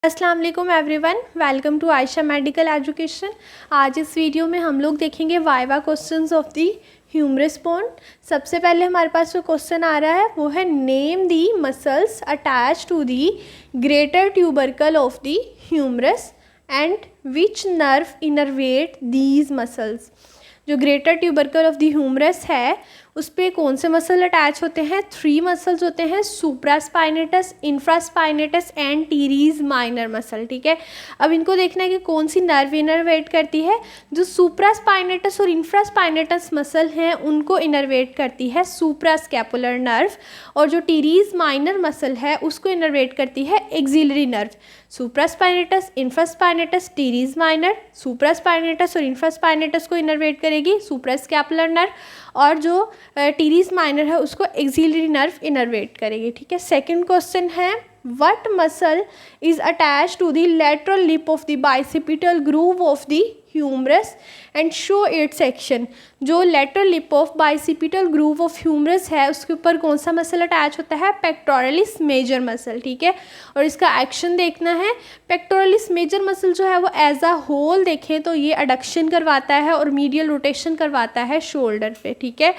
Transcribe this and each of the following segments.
अस्सलाम वालेकुम everyone, welcome to Ayesha medical education. आज इस वीडियो में हम लोग देखेंगे viva questions of the humerus bone. सबसे पहले हमारे पास जो क्वेश्चन आ रहा है वो है name the muscles attach to the greater tubercle of the humerus and which nerve innervate these muscles. जो greater tubercle of the humerus है उस पर कौन से मसल अटैच होते हैं? 3 मसल्स होते हैं, supraspinatus, infraspinatus and teres minor muscle. ठीक है, अब इनको देखना है कि कौन सी नर्व इनरवेट करती है। जो सुप्रास्पाइनेटस और इंफ्रास्पाइनेटस मसल हैं उनको इनरवेट करती है सुप्रास्कैपुलर नर्व, और जो टीरीज माइनर मसल है उसको इनरवेट करती है axillary nerve. Supraspinatus, infraspinatus, teres minor, supraspinatus और इंफ्रास्पाइनेटस को इनरवेट करेगी सुप्रास्कैपुलर नर्व, और जो टीरीज माइनर है उसको एक्सिलरी नर्व इनरवेट करेगी। ठीक है, सेकंड क्वेश्चन है what muscle is attach to the lateral lip of the bicipital groove of the humerus and show its section. जो lateral lip of bicipital groove of humerus है उसके ऊपर कौन सा मसल अटैच होता है? Pectoralis major muscle. ठीक है, और इसका एक्शन देखना है। पेक्टोरलिस मेजर मसल जो है वो एज अ होल देखें तो ये अडक्शन करवाता है और मीडियल रोटेशन करवाता है शोल्डर पे। ठीक है,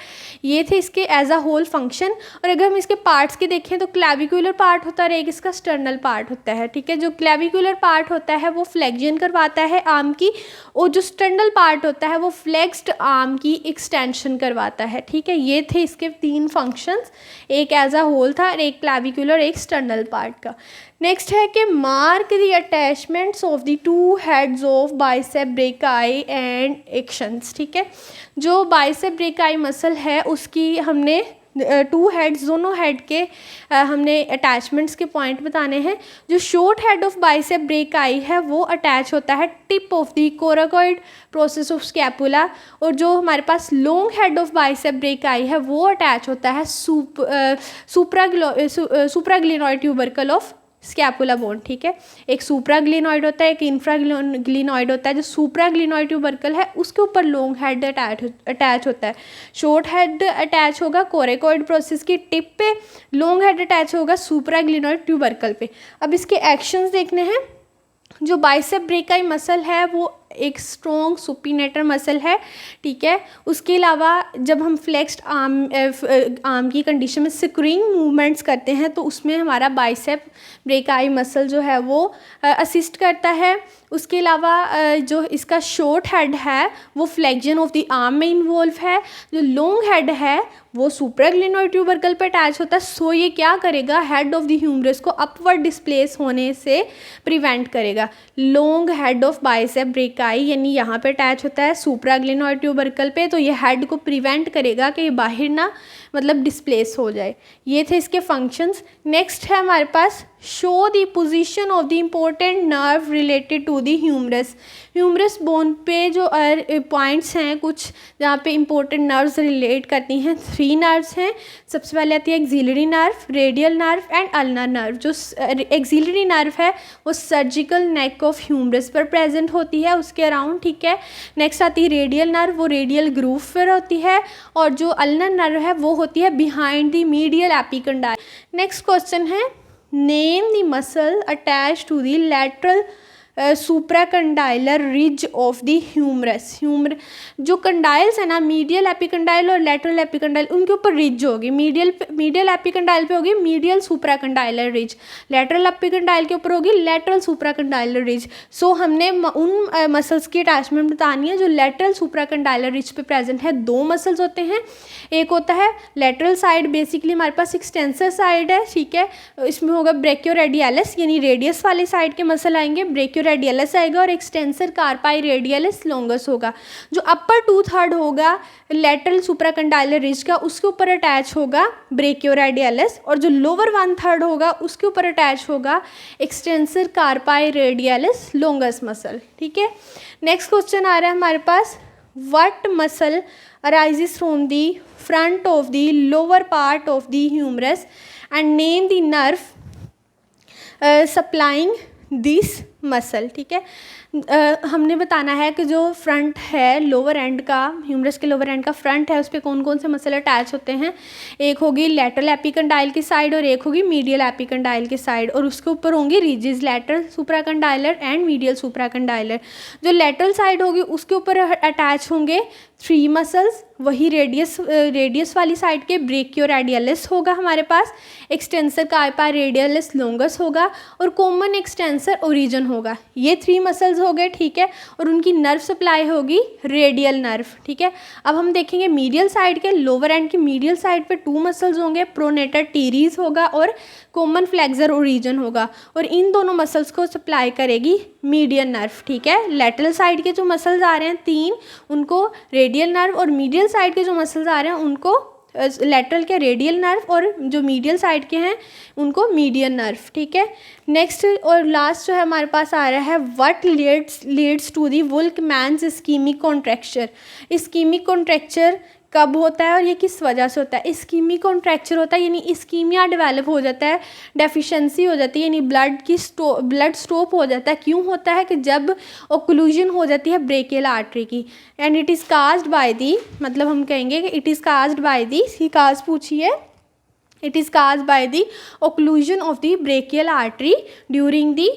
ये थे इसके एज अ होल फंक्शन। और अगर हम इसके पार्ट्स के देखें तो क्लैविकुलर पार्ट होता है, एक इसका स्टर्नल पार्ट होता है। ठीक है, जो क्लैविकुलर पार्ट होता है वो फ्लेक्जन करवाता है आर्म की, और जो स्टर्नल पार्ट होता है वो फ्लेक्स्ड आर्म की एक्सटेंशन करवाता है। ठीक है, ये थे इसके 3 फंक्शंस, एक एज अ होल था, एक क्लैविकुलर, एक स्टर्नल पार्ट का। नेक्स्ट है कि mark the attachments of the 2 heads of bicep brachii and actions. ठीक है, जो बाइसेप ब्रेकाई मसल है उसकी हमने 2 हेड्स, दोनों हेड के हमने अटैचमेंट्स के पॉइंट बताने हैं। जो short head of bicep brachii है वो अटैच होता है tip of the coracoid process of scapula, और जो हमारे पास long head of bicep brachii है वो अटैच होता है supraglenoid tubercle of scapula bone. ठीक है, एक सुप्राग्लिनोइड होता है, एक इंफ्राग्लिनोइड होता है। जो सुप्राग्लिनोइड ट्यूबरकल है उसके ऊपर लॉन्ग हेड अटैच होता है। शॉर्ट हेड अटैच होगा कोरेकॉइड प्रोसेस की टिप पे, लॉन्ग हेड अटैच होगा सुप्राग्लिनोइड ट्यूबरकल पे। अब इसके एक्शंस देखने हैं। जो बाइसेप ब्रेकाई मसल है वो एक स्ट्रॉन्ग सुपिनेटर मसल है। ठीक है, उसके अलावा जब हम फ्लेक्स्ड आर्म की कंडीशन में स्क्रूइंग मूवमेंट्स करते हैं तो उसमें हमारा बाइसेप ब्रेकाई मसल जो है वो असिस्ट करता है। उसके अलावा जो इसका शॉर्ट हेड है वो फ्लेक्जन ऑफ द आर्म में इन्वॉल्व है। जो लॉन्ग हेड है वो सुप्राग्लिनोइड ट्यूबरकल पर अटैच होता है। सो ये क्या करेगा? हेड ऑफ द ह्यूमरस को अपवर्ड डिस्प्लेस होने से प्रिवेंट करेगा। Long head of bicep brachii यानी यहाँ पे अटैच होता है सुप्राग्लिनोइड ट्यूबरकल पे, तो ये हेड को प्रिवेंट करेगा कि ये बाहर ना मतलब डिस्प्लेस हो जाए। ये थे इसके फंक्शंस। नेक्स्ट है हमारे पास show the position of the important nerve related to the humerus. Humerus bone पे जो पॉइंट्स हैं कुछ जहाँ पे इंपॉर्टेंट नर्व्स रिलेट करती हैं, 3 नर्व्स हैं। सबसे पहले आती है axillary nerve, radial nerve and ulnar nerve. जो एक्सिलरी नर्व है वो सर्जिकल नेक ऑफ ह्यूमरस पर प्रेजेंट होती है, उसके अराउंड। ठीक है, नेक्स्ट आती है रेडियल नर्व, वो रेडियल ग्रूव पर होती है, और जो अल्नर नर्व है वो होती है behind the medial epicondyle. Next question है name the muscle attach to the lateral supracondylar ridge of the humerus. जो कंडाइल्स है ना, मीडियल एपिकंडाइल और लेटरल एपिकंडाइल, उनके ऊपर रिज होगी। मीडियल एपिकंडाइल पे होगी medial supracondylar ridge, lateral epicondyle के ऊपर होगी लेटरल सुप्राकंडाइलर रिज। सो हमने उन मसल्स की अटैचमेंट बतानी है जो लेटरल सुप्राकंडाइलर रिज पे प्रेजेंट है। 2 मसल्स होते हैं, एक होता है लेटरल साइड, बेसिकली हमारे पास एक्सटेंसर साइड है। ठीक है, इसमें होगा ब्रेकियोरेडियलिस यानी रेडियस वाली साइड के मसल आएंगे, ब्रेकियोरेडियलिस आएगा, और एक्सटेंसर कार्पाई रेडियलिस लॉन्गस होगा। जो अपर 2/3 होगा लेटरल सुप्राकंडाइलर रिज का उसके ऊपर अटैच होगा ब्रेकियोरेडियलिस, और जो लोअर 1/3 होगा उसके ऊपर अटैच होगा extensor carpi radialis longus muscle. ठीक है, नेक्स्ट क्वेश्चन आ रहा है हमारे पास what muscle arises from the front of the lower part of the humerus and name the nerve supplying this muscle, ठीक है। हमने बताना है कि जो फ्रंट है लोअर एंड का, ह्यूमरस के लोअर एंड का फ्रंट है, उस पर कौन कौन से मसल अटैच होते हैं। एक होगी लैटरल एपिकंडाइल की साइड और एक होगी मीडियल एपिकंडाइल की साइड, और उसके ऊपर होंगी रिजिज लैटरल सुप्राकंडाइलर एंड मीडियल सुप्राकंडाइलर। जो लैटरल साइड होगी उसके ऊपर अटैच होंगे 3 मसल्स, वही रेडियस वाली साइड के ब्रेकियोरेडियलिस होगा हमारे पास, एक्सटेंसर कार्पा रेडियलिस लॉन्गस होगा और कॉमन एक्सटेंसर ओरिजिन होगा। ये 3 मसल्स हो गए, ठीक है। और उनकी नर्व सप्लाई होगी रेडियल नर्व, ठीक है। अब हम देखेंगे मीडियल साइड के, लोअर एंड की मीडियल साइड पे 2 मसल्स होंगे, प्रोनेटर टीरीज होगा और कॉमन फ्लेक्सर ओरिजिन होगा, और इन दोनों मसल्स को सप्लाई करेगी मीडियन नर्व, ठीक है। लैटरल साइड के जो मसल्स आ रहे हैं 3, उनको रेडियल नर्व, और मीडियल साइड के जो मसल्स आ रहे हैं उनको लैटरल के रेडियल नर्व, और जो मीडियल साइड के हैं उनको मीडियन नर्व, ठीक है। नेक्स्ट और लास्ट जो है हमारे पास आ रहा है what leads to the Volkmann's ischaemic contracture. Ischaemic contracture कब होता है और ये किस वजह से होता है। इस्कीमिक कॉन्ट्रैक्चर होता है यानी इस्कीमिया डेवलप हो जाता है, डेफिशिएंसी हो जाती है, यानी ब्लड स्टॉप हो जाता है। क्यों होता है कि जब ओक्लूजन हो जाती है ब्रेकियल आर्टरी की, and it is caused by the, मतलब हम कहेंगे कि it is caused by the, see cause पूछिए, it is caused by the occlusion of the brachial artery during the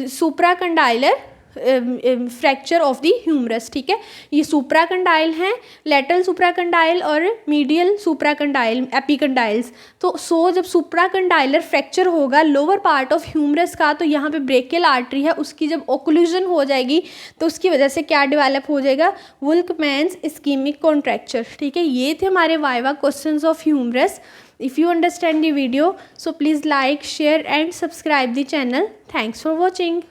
supracondylar fracture of the humerus, ठीक है। ये सुप्राकंडाइल हैं, लेटरल सुप्राकंडाइल और मीडियल सुप्राकंडाइल एपिकंडाइल्स। तो जब सुप्राकंडाइलर फ्रैक्चर होगा लोअर पार्ट ऑफ ह्यूमरस का, तो यहाँ पे ब्रेकियल आर्टरी है, उसकी जब ओक्लूजन हो जाएगी तो उसकी वजह से क्या डेवलप हो जाएगा, वुल्कमैन्स इस्कीमिक कॉन्ट्रैक्चर, ठीक है। ये थे हमारे viva questions of humerus. If you understand the video, so please like, share and subscribe the channel. Thanks for watching.